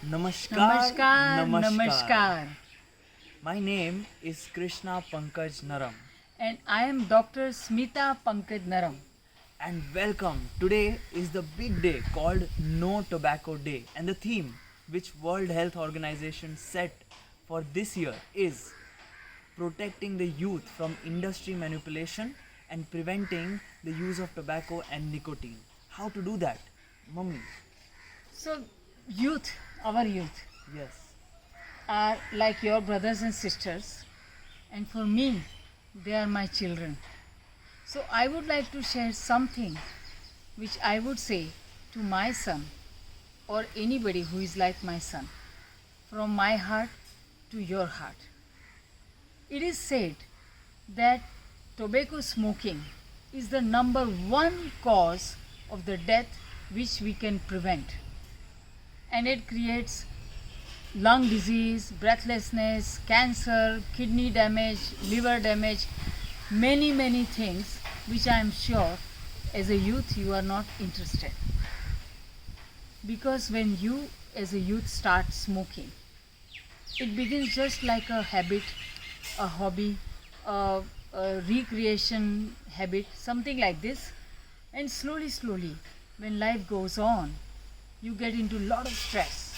Namaskar. Namaskar, namaskar. My name is Krishna Pankaj Naram. And I am Dr. Smita Pankaj Naram. And welcome. Today is the big day called No Tobacco Day. And the theme which World Health Organization set for this year is protecting the youth from industry manipulation and preventing the use of tobacco and nicotine. How to do that? Mummy. So, youth, our youth, Yes. are like your brothers and sisters, and for me, they are my children. So, I would like to share something which I would say to my son or anybody who is like my son, from my heart to your heart. It is said that tobacco smoking is the number one cause of the death which we can prevent, and it creates lung disease, breathlessness, cancer, kidney damage, liver damage, many things which I am sure as a youth you are not interested. Because when you as a youth start smoking, it begins just like a habit, a hobby, a recreation habit, something like this. And slowly, when life goes on, you get into a lot of stress.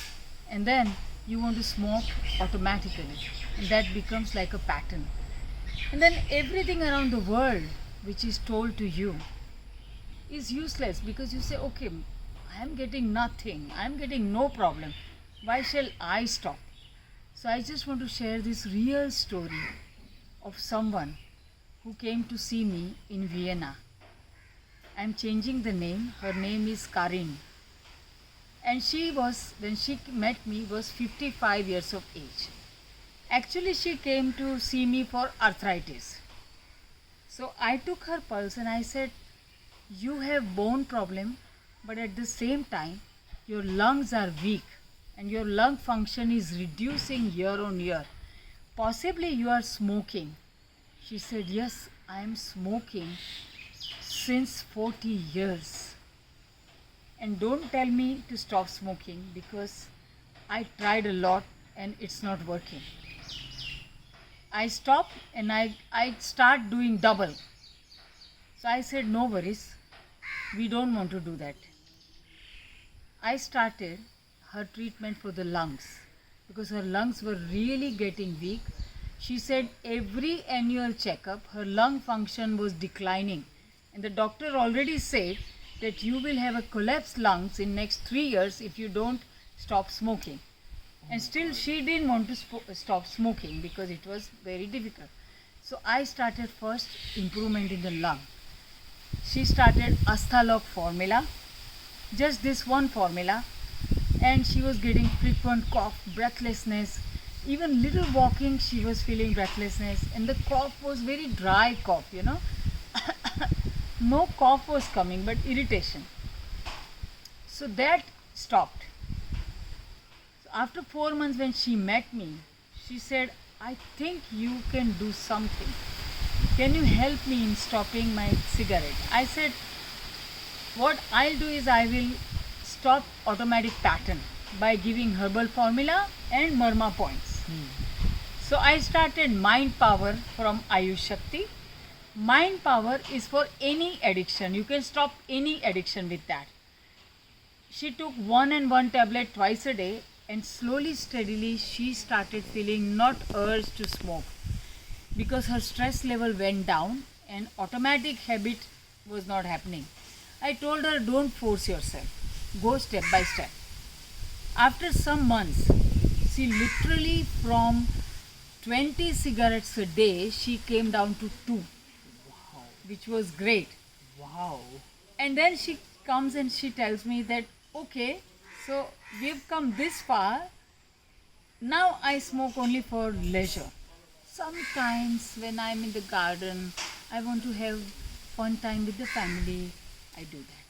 And then you want to smoke automatically. And that becomes like a pattern. And then everything around the world which is told to you is useless, because you say, okay, I am getting nothing, I am getting no problem. Why shall I stop? So I just want to share this real story of someone who came to see me in Vienna. I am changing the name. Her name is Karin. And she was, when she met me, was 55 years of age. Actually, she came to see me for arthritis. So I took her pulse and I said, you have bone problem, but at the same time, your lungs are weak and your lung function is reducing year on year. Possibly you are smoking. She said, yes, I am smoking since 40 years. And don't tell me to stop smoking, because I tried a lot and it's not working. I stopped and I start doing double. So I said, no worries, we don't want to do that. I started her treatment for the lungs, because her lungs were really getting weak. She said every annual checkup, her lung function was declining. And the doctor already said that you will have a collapsed lungs in next 3 years if you don't stop smoking. And still she didn't want to stop smoking because it was very difficult. So I started first improvement in the lung. She started Asthalok formula, just this one formula, and she was getting frequent cough, breathlessness, even little walking she was feeling breathlessness, and the cough was very dry cough, no cough was coming but irritation. So that stopped. So after 4 months when she met me, she said, I think you can do something. Can you help me in stopping my cigarette? I said, what I'll do is I will stop automatic pattern by giving herbal formula and Marma points. So I started Mind Power from Ayush Shakti. Mind Power is for any addiction. You can stop any addiction with that. She took 1 and 1 tablet twice a day, and slowly, steadily, she started feeling not urge to smoke, because her stress level went down and automatic habit was not happening. I told her, don't force yourself, go step by step. After some months, she literally from 20 cigarettes a day, she came down to 2, Wow. which was great. Wow. And then she comes and she tells me that, okay, so we've come this far, now I smoke only for leisure. Sometimes when I'm in the garden, I want to have fun time with the family, I do that.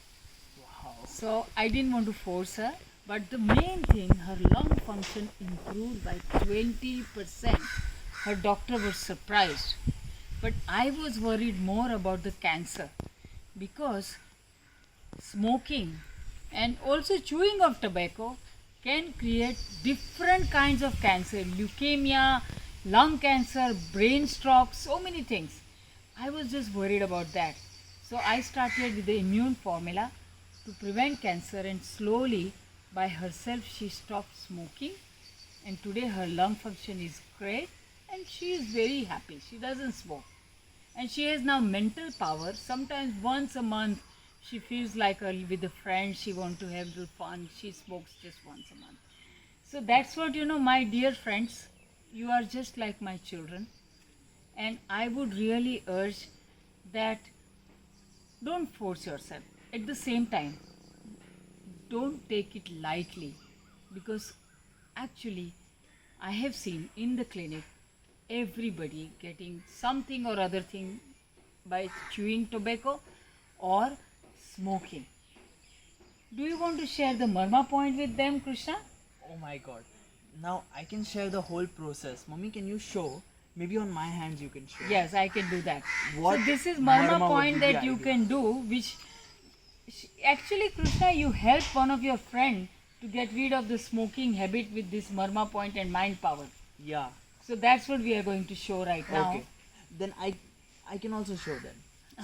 Wow. So I didn't want to force her, but the main thing, her lung function improved by 20%. Her doctor was surprised. But I was worried more about the cancer, because smoking and also chewing of tobacco can create different kinds of cancer, leukemia, lung cancer, brain stroke, so many things. I was just worried about that. So I started with the immune formula to prevent cancer, and slowly by herself she stopped smoking, and today her lung function is great and she is very happy. She doesn't smoke. And she has now mental power. Sometimes once a month she feels like with a friend she wants to have little fun. She smokes just once a month. So that's what, my dear friends, you are just like my children. And I would really urge that don't force yourself. At the same time, don't take it lightly, because actually I have seen in the clinic everybody getting something or other thing by chewing tobacco or smoking. Do you want to share the Marma point with them, Krishna? Oh my god. Now I can share the whole process. Mummy, can you show? Maybe on my hands you can show. Yes, I can do that. What So this is Marma Marma would point be that the you idea? can do, which actually, Krishna, you help one of your friend to get rid of the smoking habit with this Marma point and mind power. Yeah. So that's what we are going to show right now. Okay. Then I can also show them.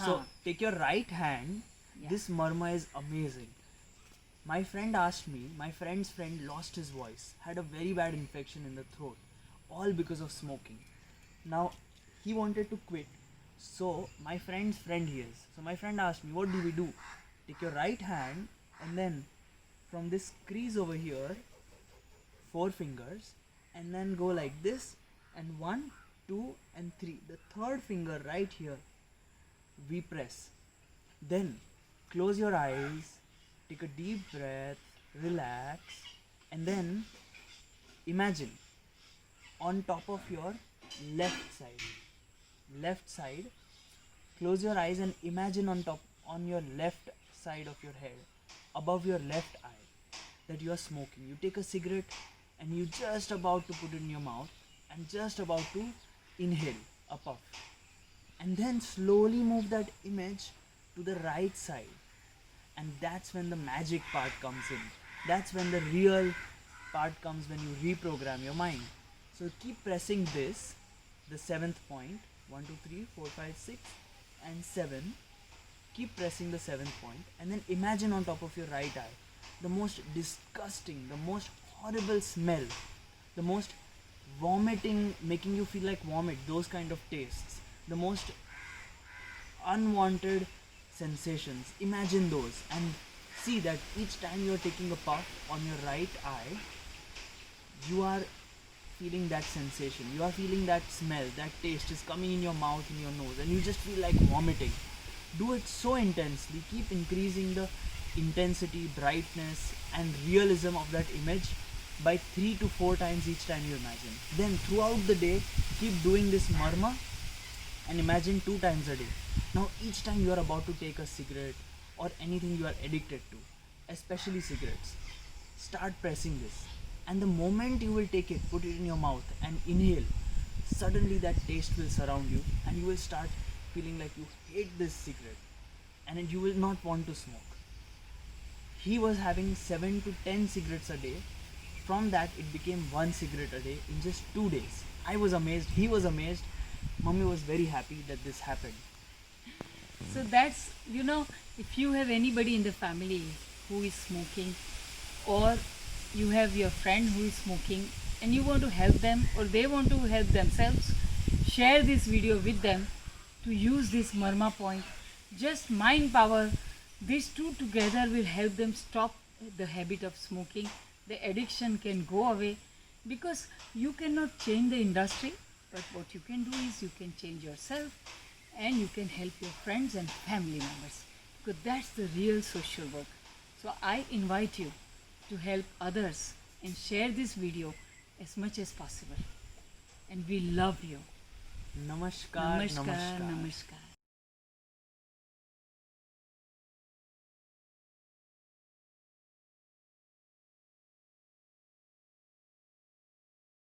So Ah. take your right hand. Yeah. This Marma is amazing. My friend asked me, my friend's friend lost his voice, had a very bad infection in the throat, all because of smoking. Now he wanted to quit. So my friend's friend he is. So my friend asked me, what do we do? Take your right hand and then from this crease over here, 4 fingers, and then go like this, and 1, 2 and 3. The third finger right here we press. Then close your eyes, take a deep breath, relax, and then imagine on top of your left side. Left side, close your eyes and imagine on your left side of your head, above your left eye, that you are smoking. You take a cigarette and you just about to put it in your mouth and just about to inhale a puff. And then slowly move that image to the right side. And that's when the magic part comes in. That's when the real part comes, when you reprogram your mind. So keep pressing this, the 7th point, 1, 2, 3, 4, 5, 6 and 7. Keep pressing the 7th point and then imagine on top of your right eye the most disgusting, the most horrible smell, the most vomiting, making you feel like vomit, those kind of tastes, the most unwanted sensations. Imagine those and see that each time you are taking a puff on your right eye, you are feeling that sensation, you are feeling that smell, that taste is coming in your mouth, in your nose, and you just feel like vomiting. Do it so intensely, keep increasing the intensity, brightness and realism of that image by 3 to 4 times each time you imagine. Then throughout the day, keep doing this Marma and imagine 2 times a day. Now each time you are about to take a cigarette or anything you are addicted to, especially cigarettes, start pressing this. And the moment you will take it, put it in your mouth and inhale, suddenly that taste will surround you and you will start feeling like you hate this cigarette and you will not want to smoke. He was having 7 to 10 cigarettes a day. From that it became 1 cigarette a day in just 2 days. I was amazed, he was amazed, Mummy was very happy that this happened. So that's, if you have anybody in the family who is smoking, or you have your friend who is smoking and you want to help them or they want to help themselves, share this video with them to use this Marma point. Just mind power, these two together will help them stop the habit of smoking. The addiction can go away, because you cannot change the industry, but what you can do is you can change yourself and you can help your friends and family members, because that's the real social work. So I invite you to help others and share this video as much as possible. And we love you. Namaskar, Namaskar, namaskar. namaskar.